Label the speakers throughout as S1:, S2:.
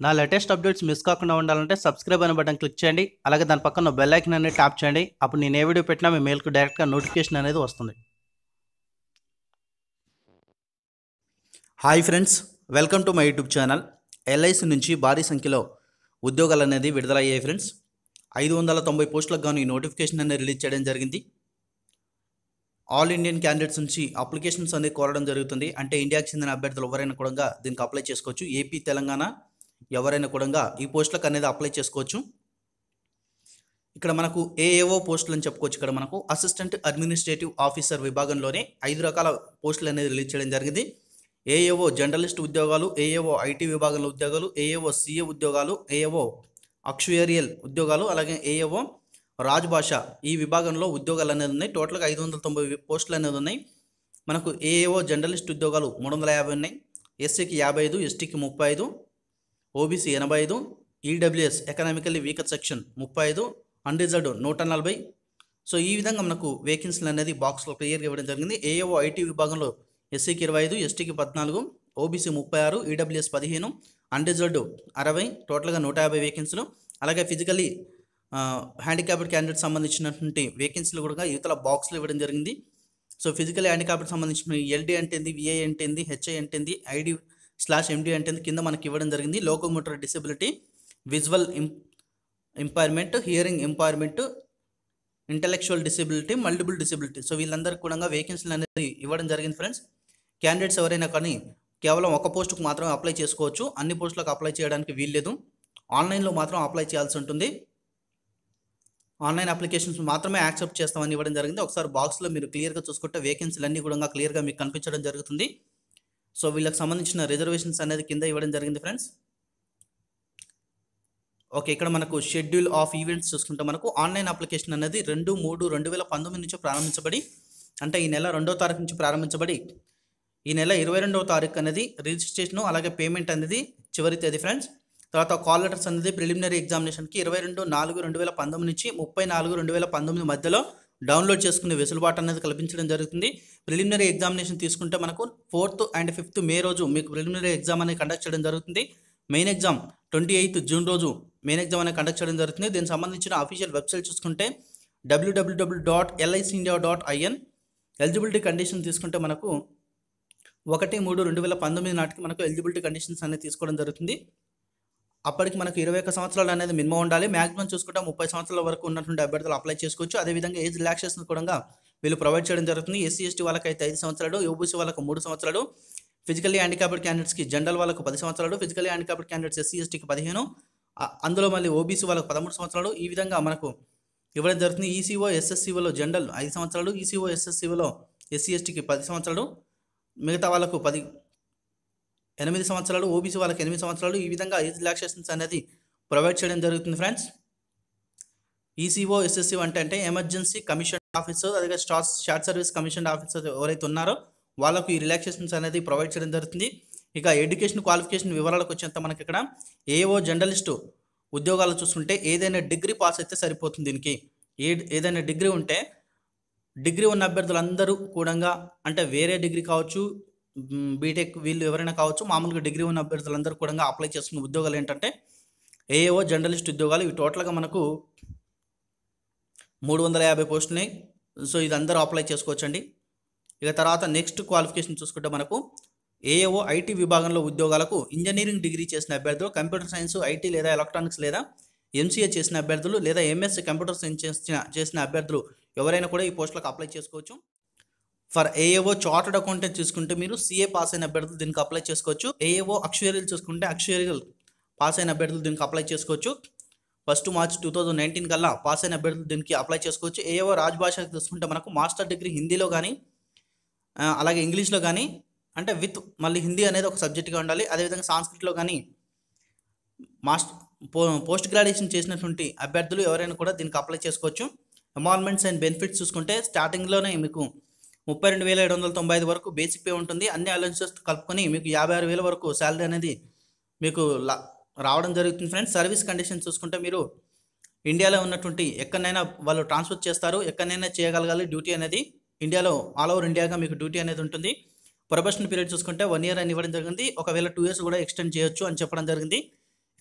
S1: నా latest updates miss కాకుండా ఉండాలంటే సబ్స్క్రైబ్ అనే బటన్ క్లిక్ చేయండి. అలాగే దాని పక్కన బెల్ ఐకాన్ అనేది ట్యాప్ చేయండి. అప్పుడు నేను ఏ వీడియో పెట్టినా మీ మెయిల్కి డైరెక్ట్గా నోటిఫికేషన్ అనేది వస్తుంది. Hi friends, welcome to my YouTube channel. LIC నుంచి భారీ సంఖ్యలో ఉద్యోగాలు అనేది విడుదలయ్యాయి ఫ్రెండ్స్. 590 పోస్టులకు గాను ఈ నోటిఫికేషన్ అనేది రిలీజ్ చేయడం జరిగింది. ఆల్ ఇండియన్ క్యాండిడేట్స్ నుంచి అప్లికేషన్స్ అనేది కోరడం జరుగుతుంది. అంటే ఇండియాకి చెందిన అభ్యర్థులు ఎవరైనా కూడా దీనికి అప్లై చేసుకోవచ్చు. ఏపీ, తెలంగాణ ఎవరైనా కూడా ఈ పోస్టులకు అనేది అప్లై చేసుకోవచ్చు. ఇక్కడ మనకు ఏఏఓ పోస్టులు అని చెప్పుకోవచ్చు. ఇక్కడ మనకు అసిస్టెంట్ అడ్మినిస్ట్రేటివ్ ఆఫీసర్ విభాగంలోనే 5 రకాల పోస్టులు అనేది రిలీజ్ చేయడం జరిగింది. ఏఏఓ జర్నలిస్ట్ ఉద్యోగాలు, ఏఏఓ ఐటీ విభాగంలో ఉద్యోగాలు, ఏఏఓ సిఏ ఉద్యోగాలు, ఏఏఓ అక్చుయేరియల్ ఉద్యోగాలు, అలాగే ఏఏఓ రాజ్భాష ఈ విభాగంలో ఉద్యోగాలు అనేది ఉన్నాయి. టోటల్గా 590 పోస్టులు అనేది ఉన్నాయి. మనకు ఏఏఓ జర్నలిస్ట్ ఉద్యోగాలు 350 ఉన్నాయి. ఎస్సీకి 55, ఎస్టీకి 35, OBC 85, EWS economically weaker section 35, unreserved 140. So ఈ విధంగా మనకు వేకెన్సీలు అనేది బాక్స్లో క్లియర్గా ఇవ్వడం జరిగింది. ఏఏఓ ఐటీ విభాగంలో ఎస్సీకి 25, ఎస్టీకి 14, ఓబీసీ 36, ఈడబ్ల్యూఎస్ 15, అన్రిజర్వ్డ్ 60, టోటల్గా 150 వేకెన్సీలు. అలాగే ఫిజికల్లీ హ్యాండిక్యాప్డ్ క్యాండిడేట్ సంబంధించినటువంటి వేకెన్సీలు కూడా యువతల బాక్స్లో ఇవ్వడం జరిగింది. సో ఫిజికల్లీ హ్యాండిక్యాప్డ్ సంబంధించిన ఎల్డీ అంటే ఏంది, విఐ అంటే ఏంది, హెచ్ఐ అంటే ఏంది, ID/MD అంటే ఏంది కింద మనకి ఇవ్వడం జరిగింది. Locomotor disability, visual impairment, hearing impairment, intellectual disability, multiple disability. So వీళ్ళందరికీ కూడా వేకెన్సీలు అనేది ఇవ్వడం జరిగింది ఫ్రెండ్స్. క్యాండిడేట్స్ ఎవరైనా కానీ కేవలం ఒక పోస్టుకు మాత్రమే అప్లై చేసుకోవచ్చు. అన్ని పోస్టులకు అప్లై చేయడానికి వీల్లేదు. ఆన్లైన్లో మాత్రం అప్లై చేయాల్సి ఉంటుంది. ఆన్లైన్ అప్లికేషన్స్ మాత్రమే యాక్సెప్ట్ చేస్తామని ఇవ్వడం జరిగింది. ఒకసారి బాక్స్లో మీరు క్లియర్గా చూసుకుంటే వేకెన్సీలు అన్నీ కూడా క్లియర్గా మీకు కనిపించడం జరుగుతుంది. సో వీళ్ళకి సంబంధించిన రిజర్వేషన్స్ అనేది కింద ఇవ్వడం జరిగింది ఫ్రెండ్స్. ఓకే, ఇక్కడ మనకు షెడ్యూల్ ఆఫ్ ఈవెంట్స్ చూసుకుంటే మనకు ఆన్లైన్ అప్లికేషన్ అనేది 2/3/2019 నుంచి ప్రారంభించబడి, అంటే ఈ నెల 2వ తారీఖు నుంచి ప్రారంభించబడి ఈ నెల 22వ తారీఖు అనేది రిజిస్ట్రేషన్ అలాగే పేమెంట్ అనేది చివరి తేదీ ఫ్రెండ్స్. తర్వాత కాల్ లెటర్స్ అనేది ప్రిలిమినరీ ఎగ్జామినేషన్కి 22/4/2019 నుంచి 30/4/2019 మధ్యలో డౌన్లోడ్ చేసుకునే వెసులుబాటు అనేది కల్పించడం జరుగుతుంది. ప్రిలిమినరీ ఎగ్జామినేషన్ తీసుకుంటే మనకు 4th and 5th మే రోజు మీకు ప్రిలిమినరీ ఎగ్జామ్ అనేది కండక్ట్ చేయడం జరుగుతుంది. మెయిన్ ఎగ్జామ్ 28th జూన్ రోజు మెయిన్ ఎగ్జామ్ అనేది కండక్ట్ చేయడం జరుగుతుంది. దీనికి సంబంధించిన అఫీషియల్ వెబ్సైట్ చూసుకుంటే www.liceindia.in. ఎలిజిబిలిటీ కండిషన్ తీసుకుంటే మనకు 1/3/2019 నాటికి మనకు ఎలిజిబిలిటీ కండిషన్స్ అనేది తీసుకోవడం జరుగుతుంది. అప్పటికి మనకు 21 సంవత్సరాలు అనేది మినిమం ఉండాలి. మ్యాక్సిమం చూసుకుంటే 30 సంవత్సరాల వరకు ఉన్నటువంటి అభ్యర్థులు అప్లై చేసుకోవచ్చు. అదేవిధంగా ఏజ్ రిలాక్సేషన్ కూడా వీళ్ళు ప్రొవైడ్ చేయడం జరుగుతుంది. SC/ST వాళ్ళకి అయితే 5 సంవత్సరాలు, ఓబీసీ వాళ్ళకు 3 సంవత్సరాలు, ఫిజికల్లీ హ్యాండిక్యాప్డ్ క్యాండిడేట్స్కి జనరల్ వాళ్ళకు 10 సంవత్సరాలు, ఫిజికల్లీ హ్యాండిక్యాప్డ్ క్యాండిడేట్స్ SC/STకి 15, అందులో మళ్ళీ ఓబీసీ వాళ్ళకు 13 సంవత్సరాలు. ఈ విధంగా మనకు ఇవ్వడం జరుగుతుంది. ఈసీఓ SSCలో జనరల్ 5 సంవత్సరాలు, ఈసీఓ SSCలో SC/STకి 10 సంవత్సరాలు, మిగతా వాళ్ళకు 8 సంవత్సరాలు, ఓబీసీ వాళ్ళకి 8 సంవత్సరాలు. ఈ విధంగా ఏజ్ రిలాక్సేషన్స్ అనేది ప్రొవైడ్ చేయడం జరుగుతుంది ఫ్రెండ్స్. ఈసీఓ SSC అంటే ఎమర్జెన్సీ కమిషన్ ఆఫీసర్, అలాగే షార్ట్ సర్వీస్ కమిషన్ ఆఫీసర్ ఎవరైతే ఉన్నారో వాళ్ళకు ఈ రిలాక్సేషన్స్ అనేది ప్రొవైడ్ చేయడం జరుగుతుంది. ఇక ఎడ్యుకేషన్ క్వాలిఫికేషన్ వివరాలకు వచ్చేంత మనకి ఇక్కడ ఏఓ జర్నలిస్టు ఉద్యోగాలు చూసుకుంటే ఏదైనా డిగ్రీ పాస్ అయితే సరిపోతుంది. దీనికి ఏదైనా డిగ్రీ ఉంటే, డిగ్రీ ఉన్న అభ్యర్థులందరూ కూడా అంటే వేరే డిగ్రీ కావచ్చు, బీటెక్ వీళ్ళు ఎవరైనా కావచ్చు, మామూలుగా డిగ్రీ ఉన్న అభ్యర్థులందరూ కూడా అప్లై చేసుకున్న ఉద్యోగాలు ఏంటంటే ఏఓ జర్నలిస్ట్ ఉద్యోగాలు. ఇవి టోటల్గా మనకు 350 పోస్టులున్నాయి. సో ఇది అందరూ అప్లై చేసుకోవచ్చండి. ఇక తర్వాత నెక్స్ట్ క్వాలిఫికేషన్ చూసుకుంటే మనకు ఏఓ ఐటీ విభాగంలో ఉద్యోగాలకు ఇంజనీరింగ్ డిగ్రీ చేసిన అభ్యర్థులు, కంప్యూటర్ సైన్స్, ఐటీ లేదా ఎలక్ట్రానిక్స్ లేదా MCA చేసిన అభ్యర్థులు, లేదా MSc కంప్యూటర్ సైన్స్ చేసిన అభ్యర్థులు ఎవరైనా కూడా ఈ పోస్టులకు అప్లై చేసుకోవచ్చు. ఫర్ ఏఏఓ చార్టర్డ్ అకౌంటెంట్ చూసుకుంటే మీరు CA పాస్ అయిన అభ్యర్థులు దీనికి అప్లై చేసుకోవచ్చు. ఏఏఓ అక్చుయేరియల్ చూసుకుంటే అక్చుయేరియల్ పాస్ అయిన అభ్యర్థులు దీనికి అప్లై చేసుకోవచ్చు. 1 మార్చ్ 2019 కల్లా పాస్ అయిన అభ్యర్థులు దీనికి అప్లై చేసుకోవచ్చు. ఏఏఓ రాజ్భాష చూసుకుంటే మనకు మాస్టర్ డిగ్రీ హిందీలో కానీ అలాగే ఇంగ్లీష్లో కానీ, అంటే విత్ మళ్ళీ హిందీ అనేది ఒక సబ్జెక్ట్గా ఉండాలి. అదేవిధంగా సాంస్క్రిట్లో కానీ పోస్ట్ గ్రాడ్యుయేషన్ చేసినటువంటి అభ్యర్థులు ఎవరైనా కూడా దీనికి అప్లై చేసుకోవచ్చు. ఎమాల్మెంట్స్ అండ్ బెనిఫిట్స్ చూసుకుంటే స్టార్టింగ్లోనే మీకు 32,795 వరకు బేసిక్ పే ఉంటుంది. అన్ని అలవెన్సెస్ కలుపుకొని మీకు 56,000 వరకు శాలరీ అనేది మీకు రావడం జరుగుతుంది ఫ్రెండ్స్. సర్వీస్ కండిషన్ చూసుకుంటే మీరు ఇండియాలో ఉన్నటువంటి ఎక్కడైనా వాళ్ళు ట్రాన్స్ఫర్ చేస్తారు, ఎక్కడైనా చేయగలగాలి డ్యూటీ అనేది. ఇండియాలో ఆల్ ఓవర్ ఇండియాగా మీకు డ్యూటీ అనేది ఉంటుంది. ప్రొబేషన్ పీరియడ్ చూసుకుంటే 1 year అని ఇవ్వడం జరిగింది. ఒకవేళ 2 years కూడా ఎక్స్టెండ్ చేయొచ్చు అని చెప్పడం జరిగింది.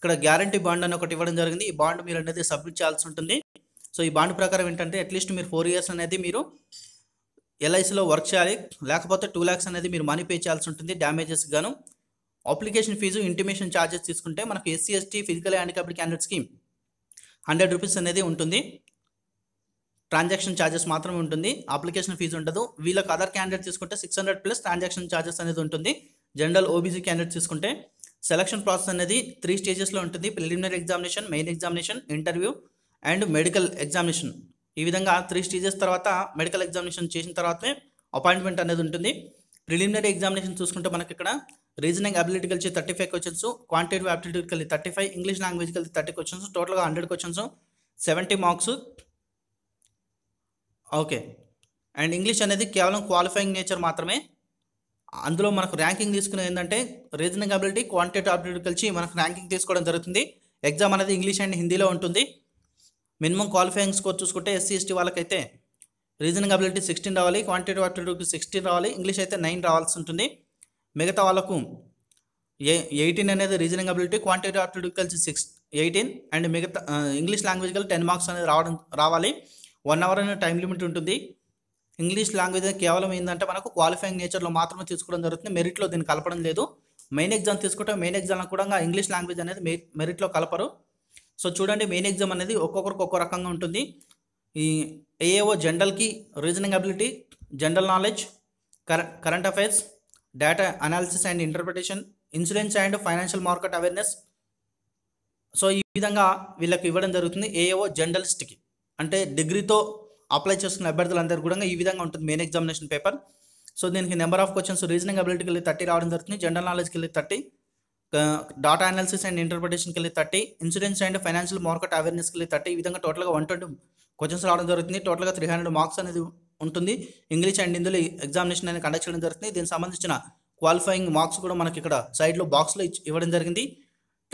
S1: ఇక్కడ గ్యారంటీ బాండ్ అని ఒకటి ఇవ్వడం జరిగింది. ఈ బాండ్ మీరు అనేది సబ్మిట్ చేయాల్సి ఉంటుంది. సో ఈ బాండ్ ప్రకారం ఏంటంటే అట్లీస్ట్ మీరు 4 years అనేది మీరు ఎల్ఐసిలో వర్క్ చేయాలి. లేకపోతే 2 lakhs అనేది మీరు మనీ పే చేయాల్సి ఉంటుంది డ్యామేజెస్ గాను. అప్లికేషన్ ఫీజు, ఇంటిమేషన్ ఛార్జెస్ తీసుకుంటే మనకు ఎస్సీ ఎస్టీ ఫిజికల్ హ్యాండిక్యాప్డ్ క్యాండిడేట్స్కి 100 rupees అనేది ఉంటుంది. ట్రాన్సాక్షన్ ఛార్జెస్ మాత్రమే ఉంటుంది, అప్లికేషన్ ఫీజు ఉండదు. వీళ్ళకి అదర్ క్యాండిడేట్ తీసుకుంటే 600 ప్లస్ ట్రాన్సాక్షన్ ఛార్జెస్ అనేది ఉంటుంది. జనరల్ ఓబీసీ క్యాండిడేట్ తీసుకుంటే సెలక్షన్ ప్రాసెస్ అనేది 3 stagesలో ఉంటుంది. Preliminary examination, main examination, interview and medical examination. ఈ విధంగా 3 stages తర్వాత మెడికల్ ఎగ్జామినేషన్ చేసిన తర్వాతనే అపాయింట్మెంట్ అనేది ఉంటుంది. ప్రిలిమినరీ ఎగ్జామినేషన్ చూసుకుంటే మనకి ఇక్కడ రీజనింగ్ అబిలిటీ కలిసి 35 questions, క్వాంటిటేటివ్ ఆప్టిట్యూడ్ కలిసి 35, ఇంగ్లీష్ లాంగ్వేజ్ కలిసి 30 questions, టోటల్గా 100 questions, 70 marks. Okay, and English అనేది కేవలం క్వాలిఫైయింగ్ నేచర్ మాత్రమే. అందులో మనకు ర్యాంకింగ్ తీసుకునేది ఏంటంటే రీజనింగ్ అబిలిటీ, క్వాంటిటేటివ్ ఆప్టిట్యూడ్ కలిసి మనకు ర్యాంకింగ్ తీసుకోవడం జరుగుతుంది. ఎగ్జామ్ అనేది ఇంగ్లీష్ అండ్ హిందీలో ఉంటుంది. మినిమం క్వాలిఫైయింగ్ స్కోర్ చూసుకుంటే ఎస్సీ ఎస్టీ వాళ్ళకైతే రీజనింగ్ అబిలిటీ 16 రావాలి, క్వాంటిటేటివ్ ఆప్టిట్యూడ్కి 16 రావాలి, ఇంగ్లీష్ అయితే 9 రావాల్సి ఉంటుంది. మిగతా వాళ్ళకు 18 అనేది రీజనింగ్ అబిలిటీ, క్వాంటిటేటివ్ ఆప్టిట్యూడ్ కలిసి 18 అండ్ మిగతా ఇంగ్లీష్ లాంగ్వేజ్ కలిసి 10 marks అనేది రావాలి. 1 hour అనే టైం లిమిట్ ఉంటుంది. ఇంగ్లీష్ లాంగ్వేజ్ కేవలం ఏంటంటే మనకు క్వాలిఫైయింగ్ నేచర్లో మాత్రమే తీసుకోవడం జరుగుతుంది, మెరిట్లో దీన్ని కలపడం లేదు. మెయిన్ ఎగ్జామ్ తీసుకుంటే మెయిన్ ఎగ్జామ్లో కూడా ఇంగ్లీష్ లాంగ్వేజ్ అనేది మెరిట్లో కలపరు. సో చూడండి, మెయిన్ ఎగ్జామ్ అనేది ఒక్కొక్కరికి ఒక్కో రకంగా ఉంటుంది. ఈ ఏఏఓ జనరల్కి reasoning ability, general knowledge, current affairs, data analysis and interpretation, insurance and financial market awareness. So ఈ విధంగా వీళ్ళకి ఇవ్వడం జరుగుతుంది. ఏఏఓ జర్నలిస్ట్కి అంటే డిగ్రీతో అప్లై చేసుకున్న అభ్యర్థులందరూ కూడా ఈ విధంగా ఉంటుంది మెయిన్ ఎగ్జామినేషన్ పేపర్. సో దీనికి నెంబర్ ఆఫ్ క్వశ్చన్స్ రీజనింగ్ అబిలిటీకి వెళ్ళి 30 రావడం జరుగుతుంది, జనరల్ నాలెడ్జ్కి వెళ్ళి 30, డాటా అనాలిసిస్ అండ్ ఇంటర్ప్రిటేషన్కి వెళ్ళి 30, ఇన్సూరెన్స్ అండ్ ఫైనాన్షియల్ మార్కెట్ అవేర్నెస్కి వెళ్ళి 30. ఈ విధంగా టోటల్గా 120 క్వశ్చన్స్ రావడం జరుగుతుంది. టోటల్గా 300 marks అనేది ఉంటుంది. ఇంగ్లీష్ అండ్ హిందీలో ఎగ్జామినేషన్ అనేది కండక్ట్ చేయడం జరుగుతుంది. దీనికి సంబంధించిన క్వాలిఫైయింగ్ మార్క్స్ కూడా మనకి ఇక్కడ సైడ్లో బాక్స్లో ఇవ్వడం జరిగింది.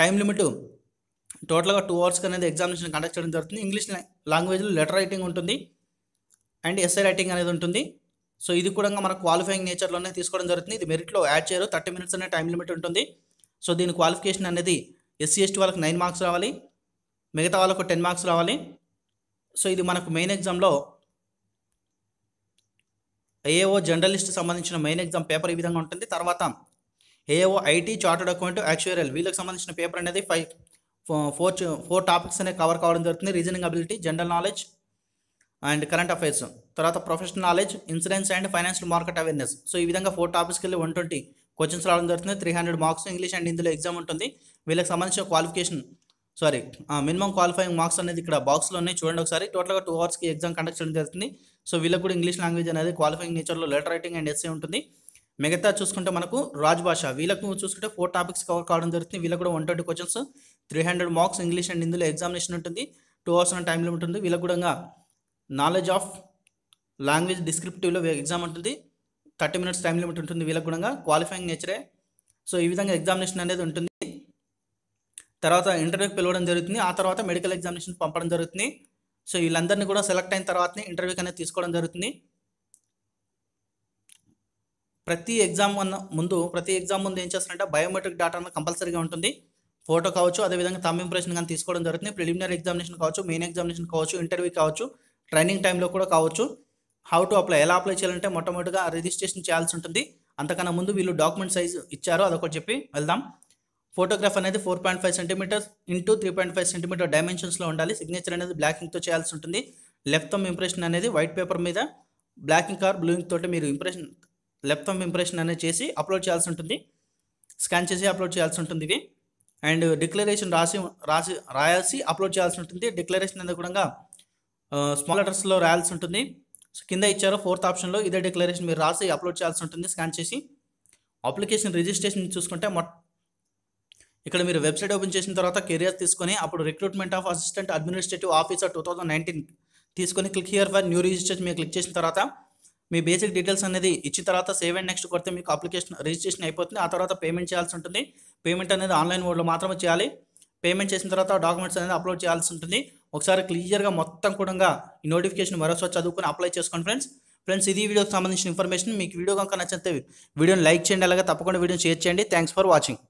S1: టైం లిమిట్ టోటల్గా 2 hours అనేది ఎగ్జామినేషన్ కండక్ట్ చేయడం జరుగుతుంది. ఇంగ్లీష్ లాంగ్వేజ్లో లెటర్ రైటింగ్ ఉంటుంది అండ్ ఎస్ఏ రైటింగ్ అనేది ఉంటుంది. సో ఇది కూడా మనకు క్వాలిఫైయింగ్ నేచర్లోనే తీసుకోవడం జరుగుతుంది. ఇది మెరిట్లో యాడ్ చేయరు. 30 minutes అనే టైం లిమిట్ ఉంటుంది. సో దీని క్వాలిఫికేషన్ అనేది ఎస్సీ ఎస్టీ వాళ్ళకి 9 marks రావాలి, మిగతా వాళ్ళకు 10 marks రావాలి. సో ఇది మనకు మెయిన్ ఎగ్జామ్లో ఏఏఓ జర్నలిస్ట్ సంబంధించిన మెయిన్ ఎగ్జామ్ పేపర్ ఈ విధంగా ఉంటుంది. తర్వాత ఏఏఓ ఐటీ, చార్టర్డ్ అకౌంట్, యాక్చువరియల్ వీళ్ళకి సంబంధించిన పేపర్ అనేది 4 టాపిక్స్ అనేవి కవర్ కావడం జరుగుతుంది. Reasoning ability, general knowledge and current affairs, తర్వాత professional knowledge, insurance and financial market awareness. So ఈ విధంగా 4 టాపిక్స్కి వెళ్ళి 120 క్వశ్చన్స్ రావడం జరుగుతుంది. 300 marks ఇంగ్లీష్ అండ్ హిందీలో ఎగ్జామ్ ఉంటుంది. వీళ్ళకి సంబంధించిన మినిమం క్వాలిఫైయింగ్ మార్క్స్ అనేది ఇక్కడ బాక్స్లో ఉన్నాయి, చూడండి ఒకసారి. టోటల్గా 2 hours ఎగ్జామ్ కండక్ట్ చేయడం జరుగుతుంది. సో వీళ్ళకి కూడా ఇంగ్లీష్ లాంగ్వేజ్ అనేది క్వాలిఫైయింగ్ నేచర్లో లెటర్ రైటింగ్ అండ్ ఎస్ఏ ఉంటుంది. మిగతా చూసుకుంటే మనకు రాజ్భాష వీళ్ళకు చూసుకుంటే 4 టాపిక్స్ కవర్ కావడం జరుగుతుంది. వీళ్ళకి కూడా 120 questions, 300 marks ఇంగ్లీష్ అండ్ హిందీలో ఎగ్జామినేషన్ ఉంటుంది. 2 hours అనే టైం లిమిట్ ఉంటుంది. వీళ్ళకి కూడా నాలెడ్జ్ ఆఫ్ లాంగ్వేజ్ డిస్క్రిప్టివ్లో ఎగ్జామ్ ఉంటుంది. 30 minutes టైం లిమిట్ ఉంటుంది. వీళ్ళకి కూడా క్వాలిఫైయింగ్ నేచరే. సో ఈ విధంగా ఎగ్జామినేషన్ అనేది ఉంటుంది. తర్వాత ఇంటర్వ్యూకి పిలవడం జరుగుతుంది. ఆ తర్వాత మెడికల్ ఎగ్జామినేషన్ పంపడం జరుగుతుంది. సో వీళ్ళందరినీ కూడా సెలెక్ట్ అయిన తర్వాతనే ఇంటర్వ్యూకి అనేది తీసుకోవడం జరుగుతుంది. ప్రతి ఎగ్జామ్ ముందు ఏం చేస్తారంటే బయోమెట్రిక్ డేటా అనేది కంపల్సరీగా ఉంటుంది. ఫోటో కావచ్చు, అదేవిధంగా థంబ్ ఇంప్రెషన్ కానీ తీసుకోవడం జరుగుతుంది. ప్రిలిమినరీ ఎగ్జామినేషన్ కావచ్చు, మెయిన్ ఎగ్జామినేషన్ కావచ్చు, ఇంటర్వ్యూ కావచ్చు, ట్రైనింగ్ టైంలో కూడా కావచ్చు. హౌ టు అప్లై, ఎలా అప్లై చేయాలంటే మొట్టమొదటిగా రిజిస్ట్రేషన్ చేయాల్సి ఉంటుంది. అంతకన్నా ముందు వీళ్ళు డాక్యుమెంట్ సైజు ఇచ్చారు, అదొకటి చెప్పి వెళ్దాం. ఫోటోగ్రాఫ్ అనేది 4.5 cm ఇంటూ 3.5 cm డైమెన్షన్స్లో ఉండాలి. సిగ్నేచర్ అనేది బ్లాక్ ఇంక్తో చేయాల్సి ఉంటుంది. లెఫ్ట్ థంబ్ ఇంప్రెషన్ అనేది వైట్ పేపర్ మీద black ink or blue ink తోటి మీరు లెఫ్ట్ థంబ్ ఇంప్రెషన్ అనేది చేసి అప్లోడ్ చేయాల్సి ఉంటుంది. స్కాన్ చేసి అప్లోడ్ చేయాల్సి ఉంటుంది ఇవి. అండ్ డిక్లరేషన్ రాయాల్సి అప్లోడ్ చేయాల్సి ఉంటుంది. డిక్లరేషన్ అనేది కూడా స్మాల్ లెటర్స్లో రాయాల్సి ఉంటుంది. కింద ఇచ్చారు 4th ఆప్షన్లో ఇదే డిక్లరేషన్ మీరు రాసి అప్లోడ్ చేయాల్సి ఉంటుంది స్కాన్ చేసి. అప్లికేషన్ రిజిస్ట్రేషన్ చూసుకుంటే ఇక్కడ మీరు వెబ్సైట్ ఓపెన్ చేసిన తర్వాత కెరియర్ తీసుకొని అప్పుడు recruitment of assistant administrative officer 2019 తీసుకొని click here for new registration మీరు క్లిక్ చేసిన తర్వాత మీ బేసిక్ డీటెయిల్స్ అనేది ఇచ్చిన తర్వాత సేవ్ అండ్ నెక్స్ట్ కొడితే మీకు అప్లికేషన్ రిజిస్ట్రేషన్ అయిపోతుంది. ఆ తర్వాత పేమెంట్ చేయాల్సి ఉంటుంది. పేమెంట్ అనేది ఆన్లైన్ మోడ్లో మాత్రమే చేయాలి. పేమెంట్ చేసిన తర్వాత డాక్యుమెంట్స్ అనేది అప్లోడ్ చేయాల్సి ఉంటుంది. ఒకసారి క్లియర్గా మొత్తం కూడా ఈ నోటిఫికేషన్ మరోసారి చదువుకొని అప్లై చేసుకోండి ఫ్రెండ్స్. ఇది వీడియోకి సంబంధించిన ఇన్ఫర్మేషన్. మీకు వీడియో కనుక నచ్చితే వీడియోని లైక్ చేయండి, అలాగే తప్పకుండా వీడియోని షేర్ చేయండి. Thanks for watching.